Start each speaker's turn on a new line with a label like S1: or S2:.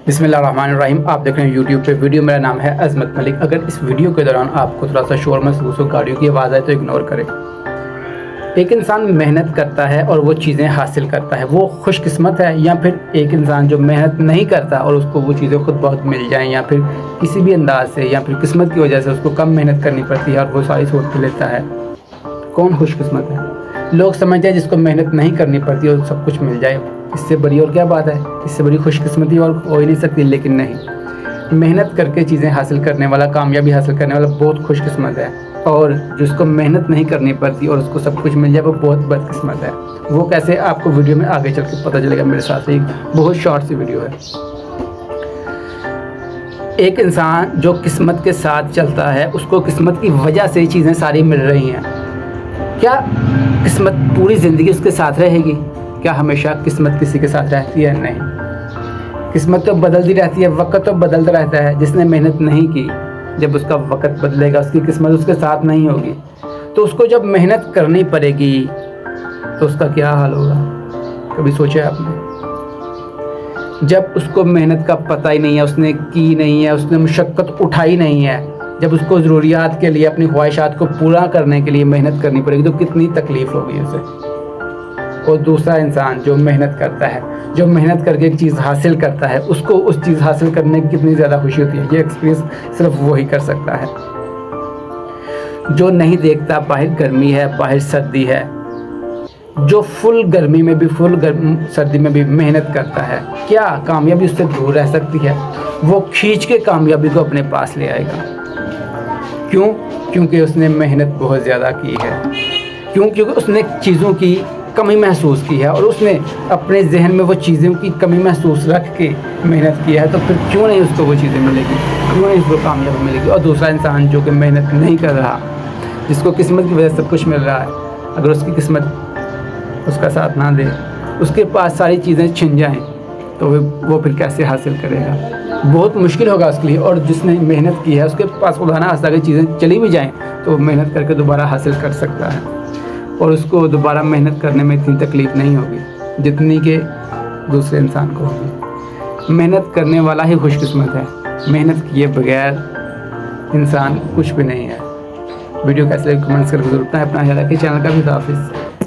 S1: बिस्मिल्लाहिर्रहमानिर्रहीम। आप देख रहे हैं यूट्यूब पे वीडियो। मेरा नाम है अजमत मलिक। अगर इस वीडियो के दौरान आपको थोड़ा सा शोर महसूस हो, गाड़ियों की आवाज़ आए तो इग्नोर करें। एक इंसान मेहनत करता है और वो चीज़ें हासिल करता है, वो खुशकिस्मत है, या फिर एक इंसान जो मेहनत नहीं करता और उसको वो चीज़ें खुद बहुत मिल जाएं, या फिर किसी भी अंदाज से या फिर किस्मत की वजह से उसको कम मेहनत करनी पड़ती है और वो सारी सोच लेता है। कौन खुशकिस्मत है? लोग समझते हैं जिसको मेहनत नहीं करनी पड़ती और सब कुछ मिल जाए, इससे बड़ी और क्या बात है, इससे बड़ी खुशकिस्मती और हो ही नहीं सकती। लेकिन नहीं, मेहनत करके चीज़ें हासिल करने वाला, कामयाबी हासिल करने वाला बहुत खुशकिस्मत है, और जिसको मेहनत नहीं करनी पड़ती और उसको सब कुछ मिल जाए वो बहुत बदकिस्मत है। वो कैसे, आपको वीडियो में आगे चल के पता चलेगा। मेरे साथ एक बहुत शॉर्ट सी वीडियो है। एक इंसान जो किस्मत के साथ चलता है, उसको किस्मत की वजह से चीज़ें सारी मिल रही हैं। क्या किस्मत पूरी ज़िंदगी उसके साथ रहेगी? क्या हमेशा किस्मत किसी के साथ रहती है? नहीं, किस्मत तो बदलती रहती है, वक्त तो बदलता रहता है। जिसने मेहनत नहीं की, जब उसका वक्त बदलेगा उसकी किस्मत उसके साथ नहीं होगी। तो उसको जब मेहनत करनी पड़ेगी तो उसका क्या हाल होगा? कभी सोचा आपने? जब उसको मेहनत का पता ही नहीं है, उसने की नहीं है, उसने मुशक्क़त उठाई नहीं है, जब उसको ज़रूरियात के लिए, अपनी ख्वाहिशात को पूरा करने के लिए मेहनत करनी पड़ेगी तो कितनी तकलीफ़ होगी उसे। और दूसरा इंसान जो मेहनत करता है, जो मेहनत करके एक चीज़ हासिल करता है, उसको उस चीज़ हासिल करने की कितनी ज़्यादा खुशी होती है। ये एक्सपीरियंस सिर्फ वो ही कर सकता है। जो नहीं देखता बाहर गर्मी है, बाहर सर्दी है, जो फुल गर्मी में भी, सर्दी में भी मेहनत करता है, क्या कामयाबी उससे दूर रह सकती है? वो खींच के कामयाबी को अपने पास ले आएगा। क्यों? क्योंकि उसने मेहनत बहुत ज़्यादा की है। क्यों? क्योंकि उसने चीज़ों की कमी महसूस की है और उसने अपने जहन में वो चीज़ों की कमी महसूस रख के मेहनत किया है। तो फिर क्यों नहीं उसको वो चीज़ें मिलेगी? क्यों नहीं उसको कामयाबी मिलेगी? और दूसरा इंसान जो कि मेहनत नहीं कर रहा, जिसको किस्मत की वजह से सब कुछ मिल रहा है, अगर उसकी किस्मत उसका साथ ना दे, उसके पास सारी चीज़ें छिन जाएँ, तो वो फिर कैसे हासिल करेगा? बहुत मुश्किल होगा उसके लिए। और जिसने मेहनत की है, उसके पास खुदा ना खास्ता अगर चीज़ें चली भी जाएँ तो वो मेहनत करके दोबारा हासिल कर सकता है, और उसको दोबारा मेहनत करने में इतनी तकलीफ़ नहीं होगी जितनी कि दूसरे इंसान को होगी। मेहनत करने वाला ही खुशकिस्मत है। मेहनत किए बगैर इंसान कुछ भी नहीं है। वीडियो कैसे लगी कमेंट्स करके ज़रूर बताएं। अपना ख्याल रखिए। चैनल का भी हाफिज़।